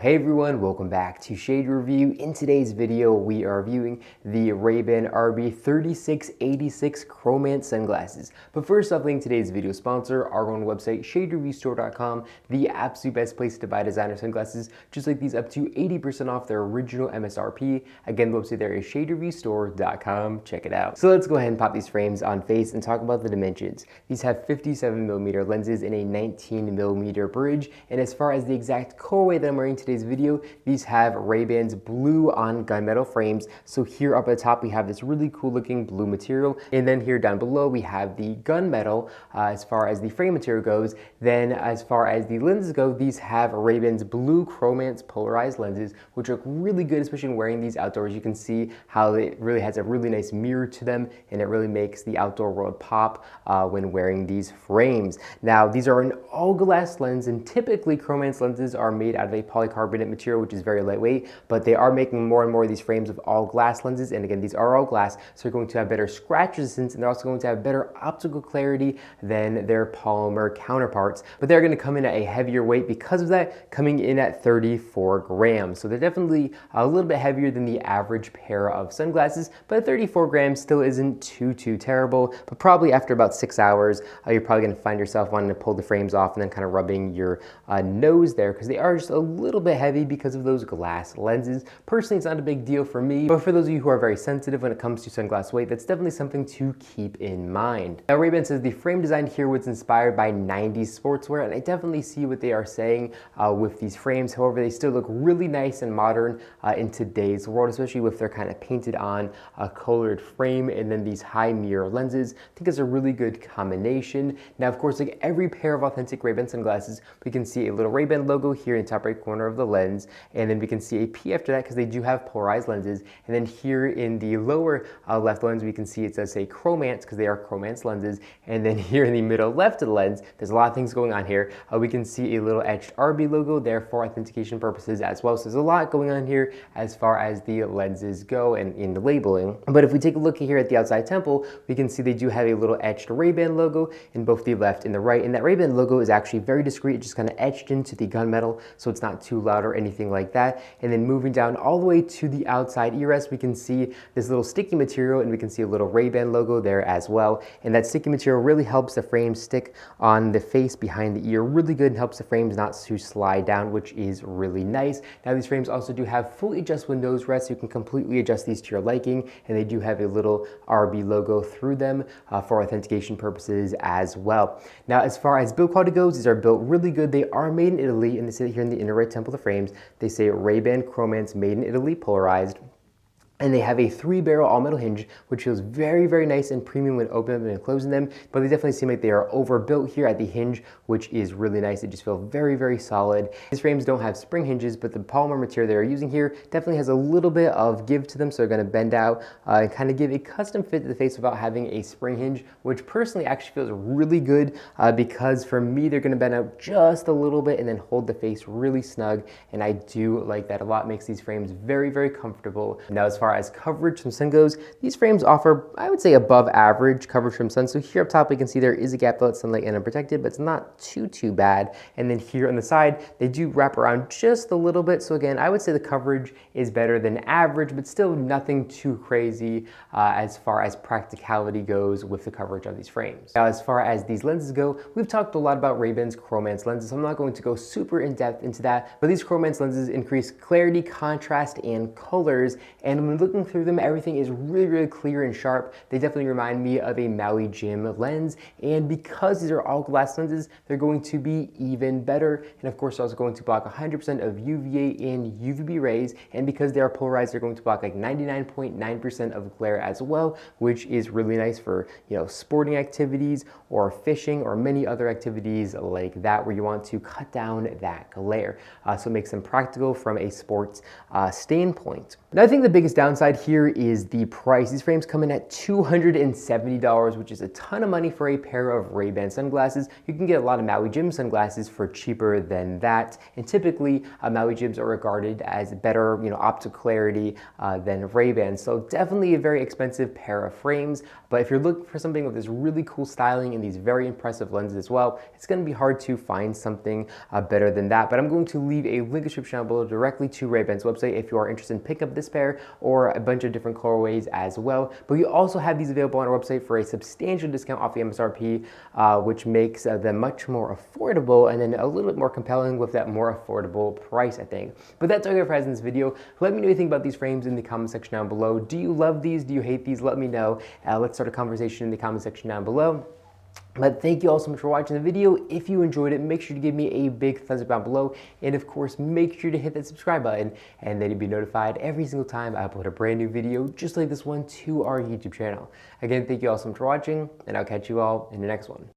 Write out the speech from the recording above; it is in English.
Hey everyone, welcome back to Shade Review. In today's video, we are reviewing the Ray-Ban RB3686 Chromance sunglasses. But first off, link today's video sponsor, our own website, shadereviewstore.com, the absolute best place to buy designer sunglasses, just like these, up to 80% off their original MSRP. Again, the website there is shadereviewstore.com. Check it out. So let's go ahead and pop these frames on face and talk about the dimensions. These have 57mm lenses in a 19mm bridge, and as far as the exact colorway that I'm wearing today's video, these have Ray-Ban's blue on gunmetal frames. So here up at the top we have this really cool looking blue material, and then here down below we have the gunmetal as far as the frame material goes. Then as far as the lenses go, these have Ray-Ban's blue Chromance polarized lenses, which look really good, especially when wearing these outdoors. You can see how it really has a really nice mirror to them, and it really makes the outdoor world pop when wearing these frames. Now these are an all glass lens, and typically Chromance lenses are made out of a polycarbonate material, which is very lightweight, but they are making more and more of these frames of all glass lenses. And again, these are all glass, so they're going to have better scratch resistance, and they're also going to have better optical clarity than their polymer counterparts. But they're going to come in at a heavier weight because of that, coming in at 34 grams. So they're definitely a little bit heavier than the average pair of sunglasses, but 34 grams still isn't too terrible. But probably after about 6 hours, you're probably going to find yourself wanting to pull the frames off and then kind of rubbing your nose there, because they are just a little bit heavy because of those glass lenses. Personally, it's not a big deal for me, but for those of you who are very sensitive when it comes to sunglass weight, that's definitely something to keep in mind. Now, Ray-Ban says the frame design here was inspired by 90s sportswear, and I definitely see what they are saying with these frames. However, they still look really nice and modern in today's world, especially with their kind of painted on colored frame and then these high mirror lenses. I think it's a really good combination. Now, of course, like every pair of authentic Ray-Ban sunglasses, we can see a little Ray-Ban logo here in the top right corner of the lens, and then we can see a P after that because they do have polarized lenses. And then here in the lower left lens, we can see it says say Chromance because they are Chromance lenses. And then here in the middle left of the lens, there's a lot of things going on here. We can see a little etched RB logo there for authentication purposes as well. So there's a lot going on here as far as the lenses go and in the labeling. But if we take a look here at the outside temple, we can see they do have a little etched Ray-Ban logo in both the left and the right. And that Ray-Ban logo is actually very discreet, just kind of etched into the gunmetal, so it's not too loud or anything like that. And then moving down all the way to the outside ear rest, we can see this little sticky material, and we can see a little Ray-Ban logo there as well. And that sticky material really helps the frame stick on the face behind the ear really good, and helps the frames not to slide down, which is really nice. Now these frames also do have fully adjustable nose rests. You can completely adjust these to your liking, and they do have a little RB logo through them for authentication purposes as well. Now as far as build quality goes, these are built really good. They are made in Italy, and they say here in the inner right temple of the frames, they say Ray-Ban Chromance made in Italy polarized. And they have a 3-barrel all-metal hinge, which feels very nice and premium when opening them and closing them. But they definitely seem like they are overbuilt here at the hinge, which is really nice. They just feel very solid. These frames don't have spring hinges, but the polymer material they are using here definitely has a little bit of give to them. So they're going to bend out and kind of give a custom fit to the face without having a spring hinge, which personally actually feels really good because for me, they're going to bend out just a little bit and then hold the face really snug. And I do like that a lot. It makes these frames very comfortable. Now, as far as coverage from sun goes, these frames offer, I would say, above average coverage from sun. So here up top, we can see there is a gap to let sunlight in unprotected, but it's not too bad. And then here on the side, they do wrap around just a little bit. So again, I would say the coverage is better than average, but still nothing too crazy as far as practicality goes with the coverage of these frames. Now, as far as these lenses go, we've talked a lot about Ray-Ban's Chromance lenses. So I'm not going to go super in depth into that, but these Chromance lenses increase clarity, contrast, and colors. And when looking through them, everything is really clear and sharp. They definitely remind me of a Maui Jim lens, and because these are all glass lenses, they're going to be even better. And of course, they're also going to block 100% of UVA and UVB rays, and because they are polarized, they're going to block like 99.9% of glare as well, which is really nice for, you know, sporting activities or fishing or many other activities like that where you want to cut down that glare. So it makes them practical from a sports standpoint. Now, I think the biggest downside downside here is the price. These frames come in at $270, which is a ton of money for a pair of Ray-Ban sunglasses. You can get a lot of Maui Jim sunglasses for cheaper than that, and typically Maui Jims are regarded as better, optical clarity than Ray-Ban. So definitely a very expensive pair of frames. But if you're looking for something with this really cool styling and these very impressive lenses as well, it's going to be hard to find something better than that. But I'm going to leave a link in the description down below directly to Ray-Ban's website if you are interested in picking up this pair or a bunch of different colorways as well. But we also have these available on our website for a substantial discount off the MSRP, which makes them much more affordable and then a little bit more compelling with that more affordable price, I think. But that's all I have for in this video. Let me know what you think about these frames in the comment section down below. Do you love these? Do you hate these? Let me know. Let's start a conversation in the comment section down below. But thank you all so much for watching the video. If you enjoyed it, make sure to give me a big thumbs up down below. And of course, make sure to hit that subscribe button, and then you'll be notified every single time I upload a brand new video just like this one to our YouTube channel. Again, thank you all so much for watching, and I'll catch you all in the next one.